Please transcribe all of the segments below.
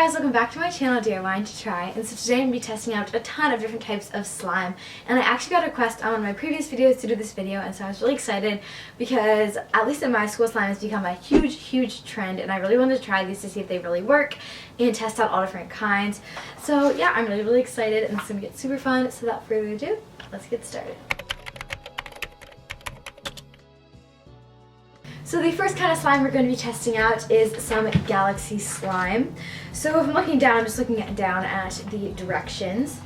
guys, welcome back to my channel, Diyingtotry, and so today I'm going to be testing out a ton of different types of slime, and I actually got a request on one of my previous videos to do this video, and so I was really excited because at least in my school, slime has become a huge trend, and I really wanted to try these to see if they really work and test out all different kinds. So yeah, I'm really excited, and it's going to get super fun. So without further ado, let's get started. So the first kind of slime we're going to be testing out is some galaxy slime. So if I'm looking down, I'm just looking down at the directions.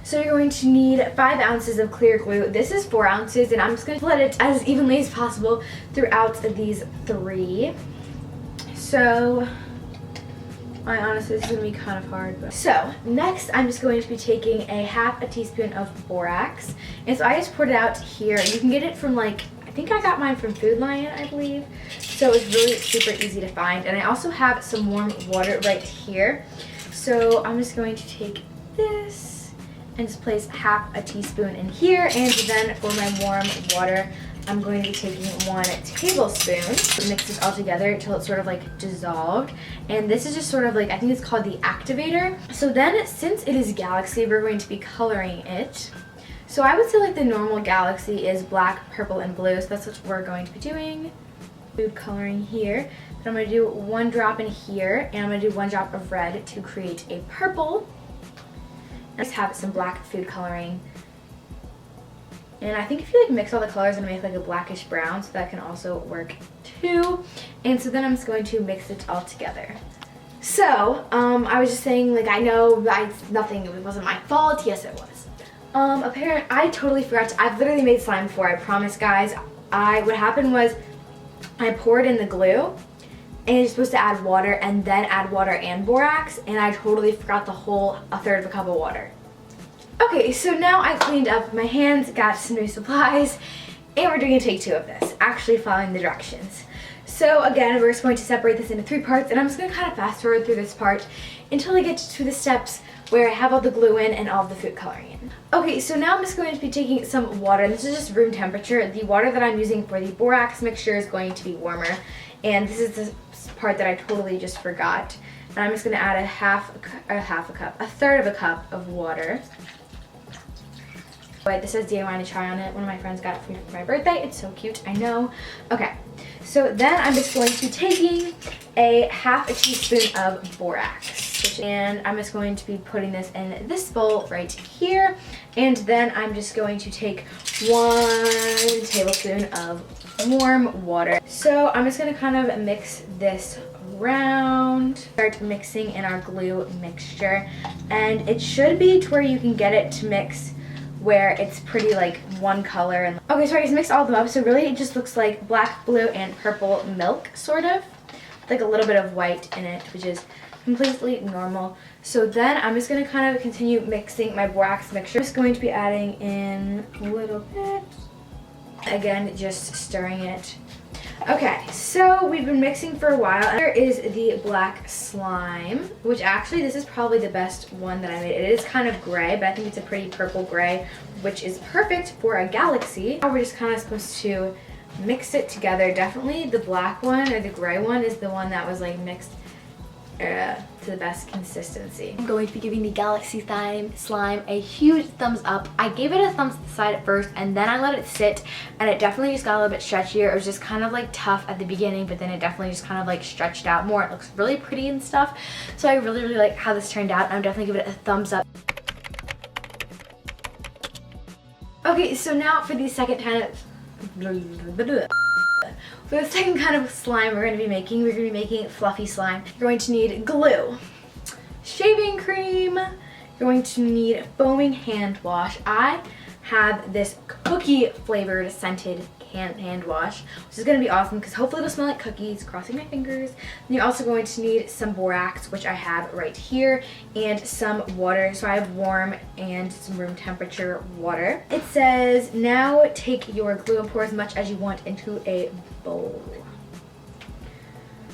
So you're going to need 5 ounces of clear glue. This is 4 ounces, and I'm just going to split it as evenly as possible throughout these 3. So I honestly, this is going to be kind of hard. But. So next, I'm just going to be taking a half a teaspoon of borax, and so I just poured it out here. You can get it from I think I got mine from Food Lion, I believe. So it's really super easy to find. And I also have some warm water right here. So I'm just going to take this and just place half a teaspoon in here. And then for my warm water, I'm going to be taking 1 tablespoon. Mix this all together until it's sort of dissolved. And this is just sort of I think it's called the activator. So then, since it is galaxy, we're going to be coloring it. So I would say the normal galaxy is black, purple, and blue. So that's what we're going to be doing. Food coloring here. Then I'm going to do 1 drop in here, and I'm going to do 1 drop of red to create a purple. And just have some black food coloring. And I think if you mix all the colors and make a blackish brown, so that can also work too. And so then I'm just going to mix it all together. So I was just saying I know it wasn't my fault. Yes, it was. Apparently, I totally forgot. I've literally made slime before, I promise, guys. What happened was I poured in the glue, and you're supposed to add water, and then add water and borax, and I totally forgot a third of a cup of water. Okay, so now I cleaned up my hands, got some new supplies, and we're doing a take 2 of this, actually following the directions. So again, we're just going to separate this into 3 parts, and I'm just going to kind of fast forward through this part until I get to the steps where I have all the glue in and all the food coloring in. Okay, so now I'm just going to be taking some water. This is just room temperature. The water that I'm using for the borax mixture is going to be warmer, and this is the part that I totally just forgot. And I'm just going to add a third of a cup of water. Wait, this says Diyingtotry on it. One of my friends got it for me for my birthday. It's so cute, I know. Okay, so then I'm just going to be taking a half a teaspoon of borax. And I'm just going to be putting this in this bowl right here. And then I'm just going to take 1 tablespoon of warm water. So I'm just going to kind of mix this around. Start mixing in our glue mixture. And it should be to where you can get it to mix where it's pretty one color. And okay, so I just mixed all of them up. So really it just looks like black, blue, and purple milk, sort of. A little bit of white in it, which is completely normal. So then I'm just going to kind of continue mixing my borax mixture. I'm just going to be adding in a little bit. Again, just stirring it. Okay, so we've been mixing for a while. Here is the black slime, which actually this is probably the best one that I made. It is kind of gray, but I think it's a pretty purple gray, which is perfect for a galaxy. Now we're just kind of supposed to mix it together. Definitely the black one or the gray one is the one that was mixed to the best consistency. I'm going to be giving the galaxy slime a huge thumbs up. I gave it a thumbs to the side at first, and then I let it sit, and it definitely just got a little bit stretchier. It was just kind of tough at the beginning, but then it definitely just kind of stretched out more. It looks really pretty and stuff. So I really like how this turned out. I'm definitely giving it a thumbs up. Okay, so now for the second kind of For the second kind of slime we're going to be making fluffy slime. You're going to need glue, shaving cream, you're going to need foaming hand wash. I have this cookie flavored scented hand wash, which is going to be awesome because hopefully it'll smell like cookies, crossing my fingers. And you're also going to need some borax, which I have right here, and some water. So I have warm and some room temperature water. It says, now take your glue and pour as much as you want into a bowl.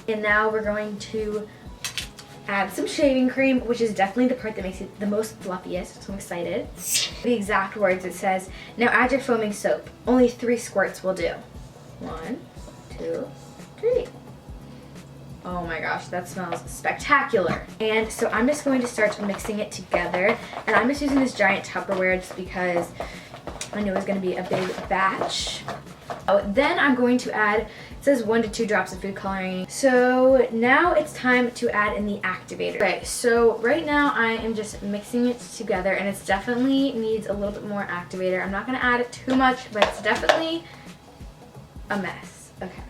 And now we're going to add some shaving cream, which is definitely the part that makes it the most fluffiest, so I'm excited. The exact words, it says, now add your foaming soap. Only 3 squirts will do. 1, 2, 3. Oh my gosh, that smells spectacular. And so I'm just going to start mixing it together. And I'm just using this giant Tupperware just because I knew it was going to be a big batch. Oh, then I'm going to add, it says 1 to 2 drops of food coloring. So now it's time to add in the activator. Okay, so right now I am just mixing it together, and it definitely needs a little bit more activator. I'm not going to add it too much, but it's definitely a mess. Okay.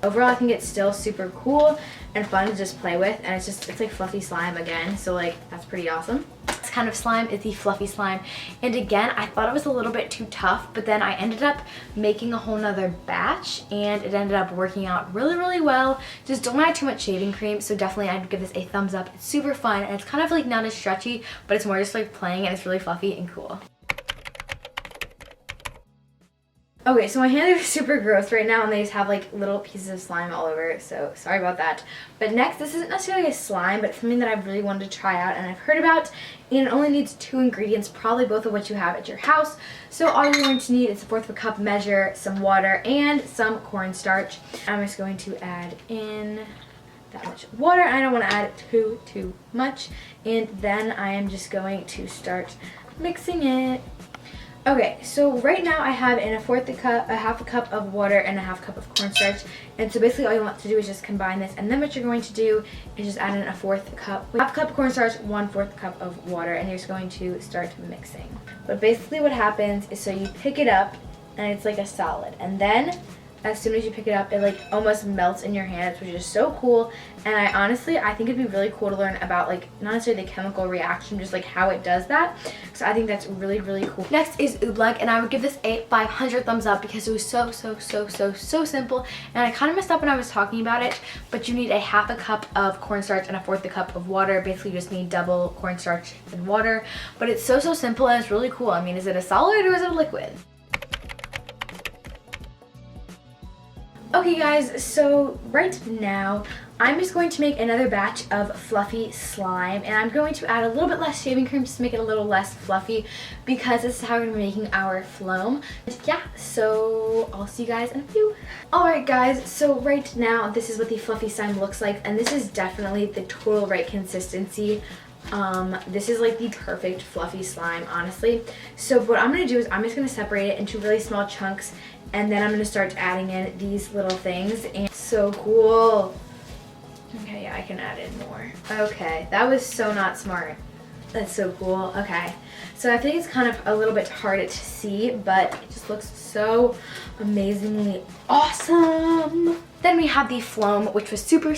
Overall, I think it's still super cool and fun to just play with, and it's like fluffy slime again, so like that's pretty awesome. This kind of slime is the fluffy slime, and again, I thought it was a little bit too tough, but then I ended up making a whole nother batch, and it ended up working out really well. Just don't add too much shaving cream, so definitely I'd give this a thumbs up. It's super fun, and it's kind of like not as stretchy, but it's more just like playing, and it's really fluffy and cool. Okay, so my hands are super gross right now, and they just have like little pieces of slime all over, so sorry about that. But next, this isn't necessarily a slime, but it's something that I've really wanted to try out and I've heard about, and it only needs 2 ingredients, probably both of which you have at your house. So all you're going to need is a 1/4 cup measure, some water, and some cornstarch. I'm just going to add in that much water. I don't want to add too much, and then I am just going to start mixing it. Okay, so right now I have in a 1/2 cup of water and a 1/2 cup of cornstarch, and so basically all you want to do is just combine this, and then what you're going to do is just add in a 1/4 cup, 1/2 cup cornstarch, 1/4 cup of water, and you're just going to start mixing. But basically what happens is, so you pick it up and it's like a solid, and then as soon as you pick it up, it like almost melts in your hands, which is so cool. And I think it'd be really cool to learn about like not necessarily the chemical reaction, just like how it does that. So I think that's really cool. Next is oobleck, and I would give this a 500 thumbs up because it was so simple. And I kind of messed up when I was talking about it, but you need a 1/2 cup of cornstarch and a 1/4 cup of water. Basically, you just need double cornstarch and water. But it's so simple, and it's really cool. I mean, is it a solid or is it a liquid? Okay guys, so right now I'm just going to make another batch of fluffy slime, and I'm going to add a little bit less shaving cream just to make it a little less fluffy because this is how we're going to be making our floam. Yeah, so I'll see you guys in a few. Alright guys, so right now this is what the fluffy slime looks like, and this is definitely the total right consistency. This is like the perfect fluffy slime, honestly. So what I'm going to do is I'm just going to separate it into really small chunks, and then I'm going to start adding in these little things, and it's so cool. Okay, yeah, I can add in more. Okay, that was so not smart. That's so cool. Okay, so I think it's kind of a little bit hard to see, but it just looks so amazingly awesome. Then we have the floam, which was super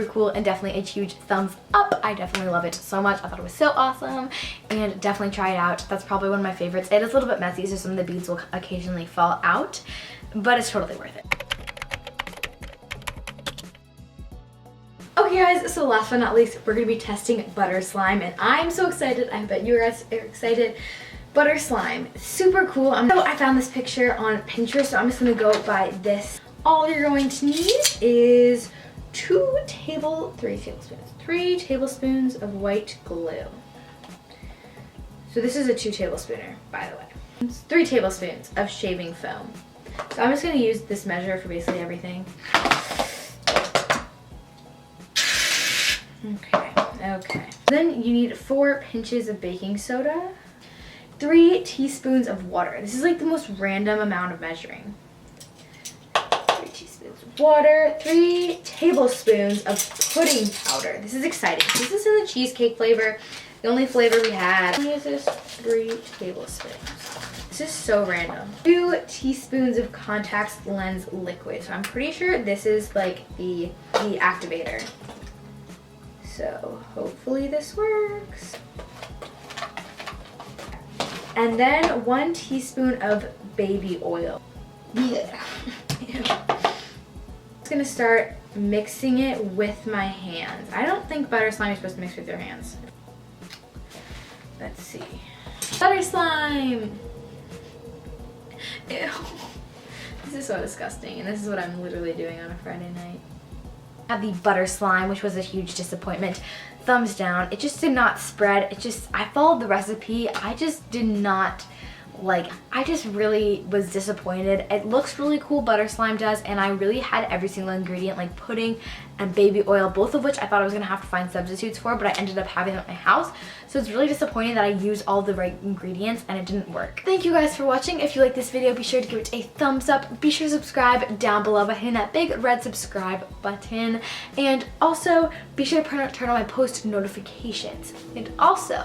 cool, and definitely a huge thumbs up. I definitely love it so much. I thought it was so awesome, and definitely try it out. That's probably one of my favorites. It is a little bit messy, so some of the beads will occasionally fall out, but it's totally worth it. Okay guys, so last but not least, we're going to be testing butter slime, and I'm so excited. I bet you guys are excited. Butter slime, super cool. So I found this picture on Pinterest, so I'm just going to go by this. All you're going to need is 3 tablespoons of white glue. So this is a 2 tablespooner, by the way. It's 3 tablespoons of shaving foam. So I'm just going to use this measure for basically everything. Okay. Then you need 4 pinches of baking soda, 3 teaspoons of water. This is like the most random amount of measuring. 3 teaspoons of water, 3 tablespoons of pudding powder. This is exciting. This is in the cheesecake flavor. The only flavor we had. How many is this? 3 tablespoons. This is so random. 2 teaspoons of contact lens liquid. So I'm pretty sure this is like the activator. So hopefully this works. And then 1 teaspoon of baby oil. Yeah. I'm gonna start mixing it with my hands. I don't think butter slime is supposed to mix with your hands. Let's see. Butter slime! Ew. This is so disgusting, and this is what I'm literally doing on a Friday night. Had the butter slime, which was a huge disappointment. Thumbs down. It just did not spread. I followed the recipe. I just did not like, I just really was disappointed. It looks really cool, butter slime does, and I really had every single ingredient, like pudding and baby oil, both of which I thought I was gonna have to find substitutes for, but I ended up having them at my house. So it's really disappointing that I used all the right ingredients and it didn't work. Thank you guys for watching. If you like this video, be sure to give it a thumbs up. Be sure to subscribe down below by hitting that big red subscribe button. And also, be sure to turn on my post notifications. And also,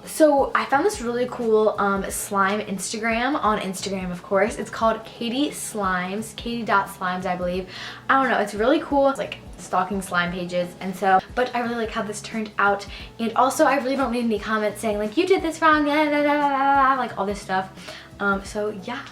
so I found this really cool slime Instagram on Instagram, of course. It's called Katie Slimes, Katie.slimes, I believe. I don't know, it's really cool. It's like stalking slime pages, and so, but I really like how this turned out. And also, I really don't need any comments saying like, you did this wrong, like all this stuff. So yeah.